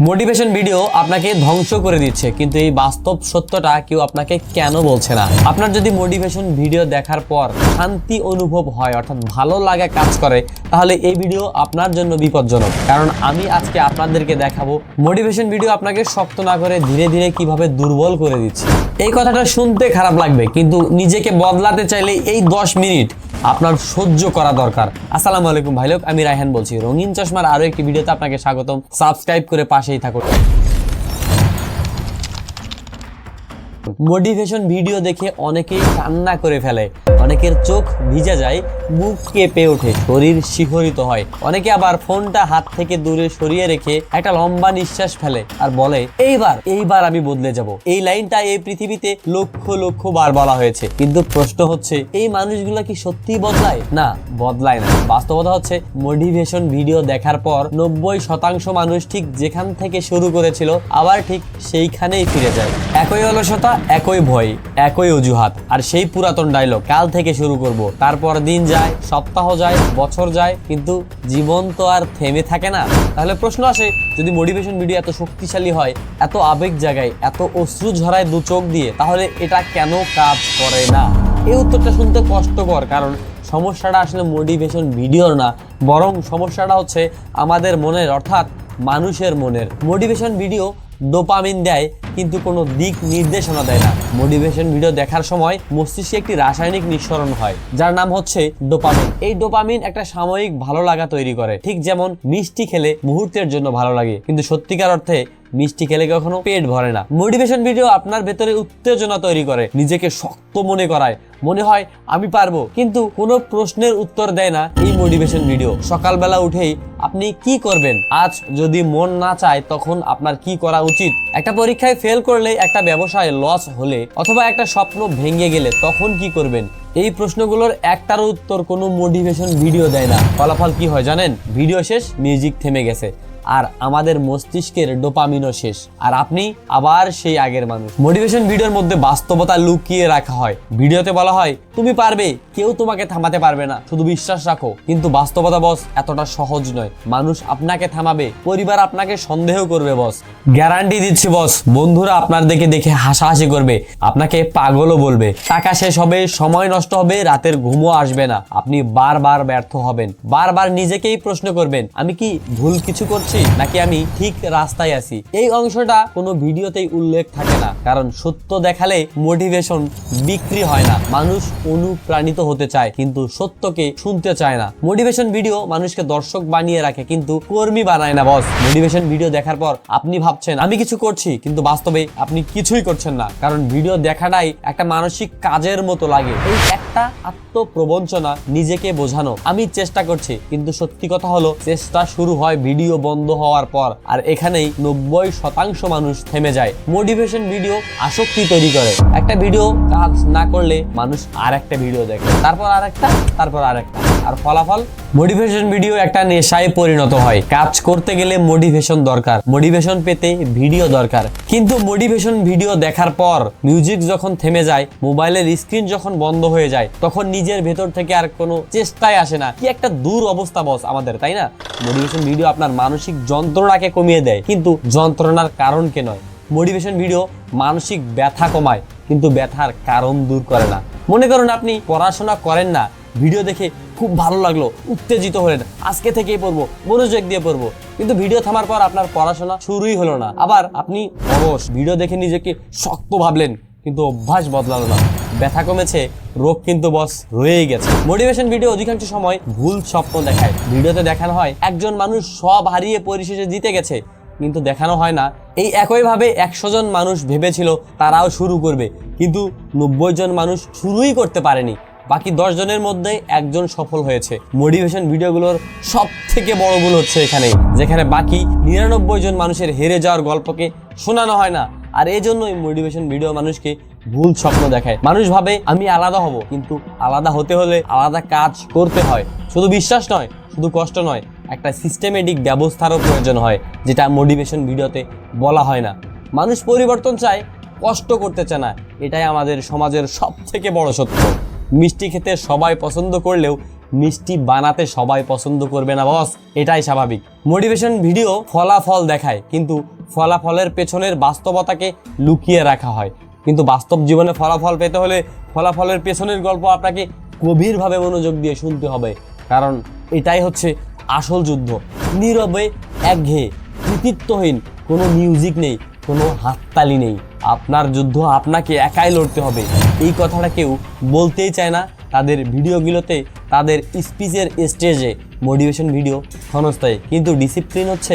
Motivation video আপনাকে ধ্বংস করে দিচ্ছে, কিন্তু এই বাস্তব সত্যটা কেউ আপনাকে কেন বলছে না। আপনার যদি মোটিভেশন ভিডিও দেখার পর শান্তি অনুভব হয়, অর্থাৎ ভালো লাগা কাজ করে, তাহলে এই ভিডিও আপনার জন্য বিপজ্জনক। কারণ আমি আজকে আপনাদেরকে দেখাবো মোটিভেশন ভিডিও আপনাকে শক্ত না করে ধীরে ধীরে কিভাবে দুর্বল করে দিচ্ছে। এই কথাটা শুনতে খারাপ লাগবে, কিন্তু নিজেকে বদলাতে চাইলে এই 10 মিনিট আপনার সহ্য করা দরকার। আসসালামু আলাইকুম ভাই লোক, আমি রায়হান বলছি। রঙিন চশমার আরো একটি ভিডিওতে আপনাকে স্বাগতম। সাবস্ক্রাইব করে পাশেই থাকুন। মোটিভেশন ভিডিও দেখে অনেকেই কান্না করে ফেলে, অনেকের চোখ ভিজে যায়, বুক কেঁপে ওঠে, শরীর শিহরিত হয়। অনেকে আবার ফোনটা হাত থেকে দূরে সরিয়ে রেখে একটা লম্বা নিঃশ্বাস ফেলে আর বলে, এইবার আমি বদলে যাব। এই লাইনটা এই পৃথিবীতে লক্ষ লক্ষ বার বলা হয়েছে, কিন্তু প্রশ্ন হচ্ছে এই মানুষগুলো কি সত্যি বদলায়? না, বদলায় না। বাস্তবতা হচ্ছে মোটিভেশন ভিডিও দেখার পর 90% মানুষ ঠিক যেখান থেকে শুরু করেছিল আবার ঠিক সেইখানেই ফিরে যায়। একই অলসতা, একই ভয়, একই অজুহাত, আর সেই পুরাতন ডায়লগ, কাল থেকে শুরু করব। তারপর দিন যায়, সপ্তাহ যায়, বছর যায়, কিন্তু জীবন তো আর থেমে থাকে না। তাহলে প্রশ্ন আসে, যদি মোটিভেশন ভিডিও এত শক্তিশালী হয়, এত আবেগ জাগায়, এত অশ্রু ঝরায় দু চোখ দিয়ে, তাহলে এটা কেন কাজ করে না? এই উত্তরটা শুনতে কষ্টকর, কারণ সমস্যাটা আসলে মোটিভেশন ভিডিওর না, বরং সমস্যাটা হচ্ছে আমাদের মনের, অর্থাৎ মানুষের মনের। মোটিভেশন ভিডিও ডোপামিন দেয়, কিন্তু কোনো দিক নির্দেশনা দেয় না। মোটিভেশন ভিডিও দেখার সময় মস্তিষ্কে একটি রাসায়নিক নিঃসরণ হয়, যার নাম হচ্ছে ডোপামিন। এই ডোপামিন একটা সাময়িক ভালো লাগা তৈরি করে, ঠিক যেমন মিষ্টি খেলে মুহূর্তের জন্য ভালো লাগে, কিন্তু সত্যিকার অর্থে মিষ্টি খেলে কখনো পেট ভরে না। মোটিভেশন ভিডিও আপনার ভেতরে উত্তেজনা তৈরি করে, নিজেকে শক্ত মনে করায়, মনে হয় আমি পারবো, কিন্তু কোনো প্রশ্নের উত্তর দেয় না এই মোটিভেশন ভিডিও। সকালবেলা উঠেই আপনি কি করবেন? আজ যদি মন না চায়, তখন আপনার কি করা উচিত? একটা পরীক্ষায় ফেল করলে, একটা ব্যবসায় লস হলে, অথবা একটা স্বপ্ন ভেঙে গেলে, তখন কি করবেন? এই প্রশ্নগুলোর একটার উত্তর কোনো মোটিভেশন ভিডিও দেয় না। ফলাফল কি হয় জানেন? ভিডিও শেষ, মিউজিক থেমে গেছে, আর আমাদের মস্তিষ্কের ডোপামিনও শেষ, আর আপনি আবার সেই আগের মানুষ। মোটিভেশন ভিডিওর মধ্যে বাস্তবতা লুকিয়ে রাখা হয়। ভিডিওতে বলা হয়, তুমি পারবে, কেউ তোমাকে থামাতে পারবে না, শুধু বিশ্বাস রাখো। কিন্তু বাস্তবতা বস এতটা সহজ নয়। মানুষ আপনাকে থামাবে, পরিবার আপনাকে সন্দেহ করবে বস, গ্যারান্টি দিচ্ছি বস। বন্ধুরা আপনার দেখে হাসাহাসি করবে, আপনাকে পাগলও বলবে। টাকা শেষ হবে, সময় নষ্ট হবে, রাতের ঘুমও আসবে না। আপনি বারবার ব্যর্থ হবেন, বারবার নিজেকেই প্রশ্ন করবেন, আমি কি ভুল কিছু করছি, নাকি আমি ঠিক রাস্তায় আছি? এই অংশটা কোনো ভিডিওতেই উল্লেখ থাকে না, কারণ সত্য দেখালে মোটিভেশন বিক্রি হয় না। মানুষ অনুপ্রাণিত হতে চায়, কিন্তু সত্যকে শুনতে চায় না। মোটিভেশন ভিডিও মানুষকে দর্শক বানিয়ে রাখে, কিন্তু কর্মী বানায় না বস। মোটিভেশন ভিডিও দেখার পর আপনি ভাবছেন আমি কিছু করছি, কিন্তু বাস্তবে আপনি কিছুই করছেন না, কারণ ভিডিও দেখাটাই একটা মানসিক কাজের মতো লাগে। এই একটা আত্মপ্রবঞ্চনা, নিজেকে বোঝানো আমি চেষ্টা করছি, কিন্তু সত্যি কথা হলো চেষ্টা শুরু হয় ভিডিও বন্ধ হওয়ার পর, আর এখানেই 90% মানুষ থেমে যায়। মোটিভেশন ভিডিও আসক্তি তৈরি করে। একটা ভিডিও কাজ না করলে মানুষ আর একটা ভিডিও দেখে, তারপর আরেকটা, তারপর আরেকটা, আর ফলাফল মোটিভেশন ভিডিও একটা নেশায় পরিণত হয়। কাজ করতে গেলে মোটিভেশন দরকার, মোটিভেশন পেতে ভিডিও দরকার, কিন্তু মোটিভেশন ভিডিও দেখার পর মিউজিক যখন থেমে যায়, মোবাইলের স্ক্রিন যখন বন্ধ হয়ে যায়, তখন নিজের ভেতর থেকে আর কোনো চেষ্টাই আসে না। কি একটা দূর অবস্থা বস আমাদের, তাই না? মোটিভেশন ভিডিও আপনার মানসিক যন্ত্রণাকে কমিয়ে দেয়, কিন্তু যন্ত্রণার কারণকে নয়। মোটিভেশন ভিডিও মানসিক ব্যথা কমায়, কিন্তু ব্যথার কারণ দূর করে না। মনে করুন আপনি পড়াশোনা করেন না, ভিডিও দেখে খুব ভালো লাগলো, উত্তেজিত হলেন, আজকে থেকেই পড়বো, মনোযোগ দিয়ে পড়বো, কিন্তু ভিডিও থামার পর আপনার পড়াশোনা শুরুই হলো না। আবার আপনি অলস, ভিডিও দেখে নিজেকে শক্ত ভাবলেন, কিন্তু অভ্যাস বদলালো না। ব্যথা কমেছে, রোগ কিন্তু বস রয়েই গেছে। মোটিভেশন ভিডিও অধিকাংশ সময় ভুল স্বপ্ন দেখায়। ভিডিওতে দেখানো হয় একজন মানুষ সব হারিয়ে পরিশেষে জিতে গেছে, কিন্তু দেখানো হয় না এই একইভাবে 100 জন মানুষ ভেবেছিল তারাও শুরু করবে, কিন্তু 90 জন মানুষ শুরুই করতে পারেনি। বাকি 10 জনের মধ্যে একজন সফল হয়েছে। মোটিভেশন ভিডিওগুলোর সব থেকে বড় ভুল হচ্ছে এখানে, যেখানে বাকি 99 জন মানুষের হেরে যাওয়ার গল্পকে শোনানো হয় না। আর এই জন্যই মোটিভেশন ভিডিও মানুষকে ভুল স্বপ্ন দেখায়। মানুষ ভাবে আমি আলাদা হব, কিন্তু আলাদা হতে হলে আলাদা কাজ করতে হয়। শুধু বিশ্বাস নয়, শুধু কষ্ট নয়, একটা সিস্টেমেটিক ব্যবস্থারও প্রয়োজন হয়, যেটা মোটিভেশন ভিডিওতে বলা হয় না। মানুষ পরিবর্তন চায়, কষ্ট করতে চায় না। এটাই আমাদের সমাজের সব থেকে বড় সত্য। মিষ্টি খেতে সবাই পছন্দ করলেও মিষ্টি বানাতে সবাই পছন্দ করবে না বস, এটাই স্বাভাবিক। মোটিভেশন ভিডিও ফলাফল দেখায়, কিন্তু ফলাফলের পেছনের বাস্তবতাকে লুকিয়ে রাখা হয়। কিন্তু বাস্তব জীবনে ফলাফল পেতে হলে ফলাফলের পেছনের গল্প আপনাকে গভীরভাবে মনোযোগ দিয়ে শুনতে হবে, কারণ এটাই হচ্ছে আসল যুদ্ধ। নীরবে, একঘেয়ে, কৃতিত্বহীন, কোনো মিউজিক নেই, কোনো হাততালি নেই। আপনার যুদ্ধ আপনাকে একাই লড়তে হবে। এই কথাটা কেউ বলতেই চায় না। তাদের ভিডিওগুলোতে, তাদের স্পিচের স্টেজে মোটিভেশন ভিডিও ক্ষণস্থায়ী, কিন্তু ডিসিপ্লিন হচ্ছে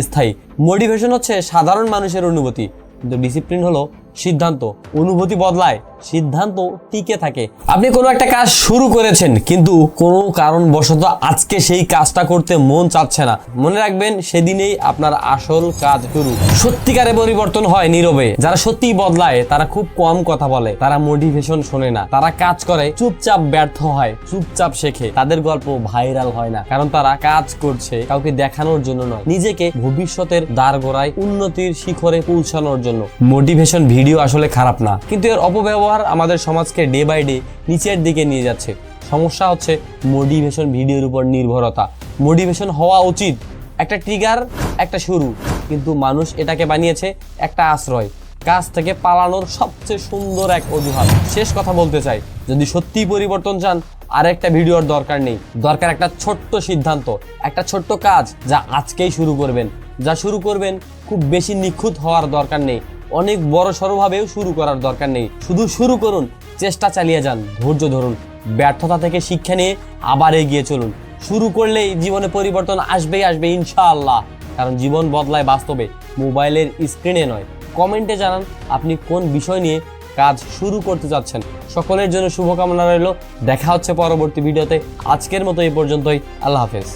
স্থায়ী। মোটিভেশন হচ্ছে সাধারণ মানুষের অনুভূতি, কিন্তু ডিসিপ্লিন হলো সিদ্ধান্ত। অনুভূতি বদলায়, সিদ্ধান্ত টিকে থাকে। আপনি কোনো একটা কাজ শুরু করেছেন, কিন্তু কোনো কারণবশত আজকে সেই কাজটা করতে মন চাচ্ছে না, মনে রাখবেন সেদিনেই আপনার আসল কাজ শুরু। সত্যিকারে পরিবর্তন হয় নীরবে। যারা সত্যিই বদলায় তারা খুব কম কথা বলে, তারা মোটিভেশন শোনে না, তারা কাজ করে, চুপচাপ ব্যর্থ হয়, চুপচাপ শেখে। তাদের গল্প ভাইরাল হয় না, কারণ তারা কাজ করছে কাউকে দেখানোর জন্য নয়, নিজেকে ভবিষ্যতের দ্বারগোড়ায় উন্নতির শিখরে পৌঁছানোর জন্য। মোটিভেশন ভিডিও আসলে খারাপ না, কিন্তু এর অপব্যবহার আমাদের সমাজকে ডে বাই ডে নিচের দিকে নিয়ে যাচ্ছে। সমস্যা হচ্ছে মোটিভেশন ভিডিওর উপর নির্ভরতা। মোটিভেশন হওয়া উচিত একটা ট্রিগার, একটা শুরু, কিন্তু মানুষ এটাকে বানিয়েছে একটা আশ্রয়, কাজ থেকে পালানোর সবচেয়ে সুন্দর এক অজুহাত। শেষ কথা বলতে চাই, যদি সত্যিই পরিবর্তন চান, আর একটা ভিডিওর দরকার নেই, দরকার একটা ছোট্ট সিদ্ধান্ত, একটা ছোট্ট কাজ যা আজকেই শুরু করবেন। যা শুরু করবেন খুব বেশি নিখুঁত হওয়ার দরকার নেই, অনেক বড় সড়োভাবেও শুরু করার দরকার নেই। শুধু শুরু করুন, চেষ্টা চালিয়ে যান, ধৈর্য ধরুন, ব্যর্থতা থেকে শিক্ষা নিয়ে আবার এগিয়ে চলুন। শুরু করলেই জীবনে পরিবর্তন আসবেই আসবে ইনশাআল্লাহ, কারণ জীবন বদলায় বাস্তবে, মোবাইলের স্ক্রিনে নয়। কমেন্টে জানান আপনি কোন বিষয় নিয়ে কাজ শুরু করতে যাচ্ছেন। সকলের জন্য শুভকামনা রইল। দেখা হচ্ছে পরবর্তী ভিডিওতে। আজকের মতো এই পর্যন্তই। আল্লাহ হাফেজ।